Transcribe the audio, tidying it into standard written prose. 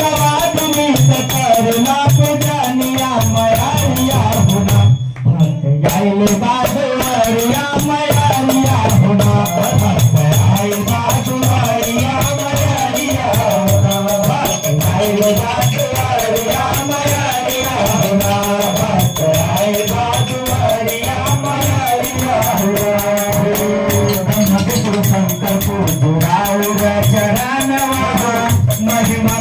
आवाज में करना पुजानिया मयारिया होना गाइले बाजुरिया मयारिया होना आई बाजुरिया मयारिया होना गाइले बाजुरिया मयारिया होना आई बाजुरिया मयारिया होना शंकर को दुराऊ चरणवा महिमा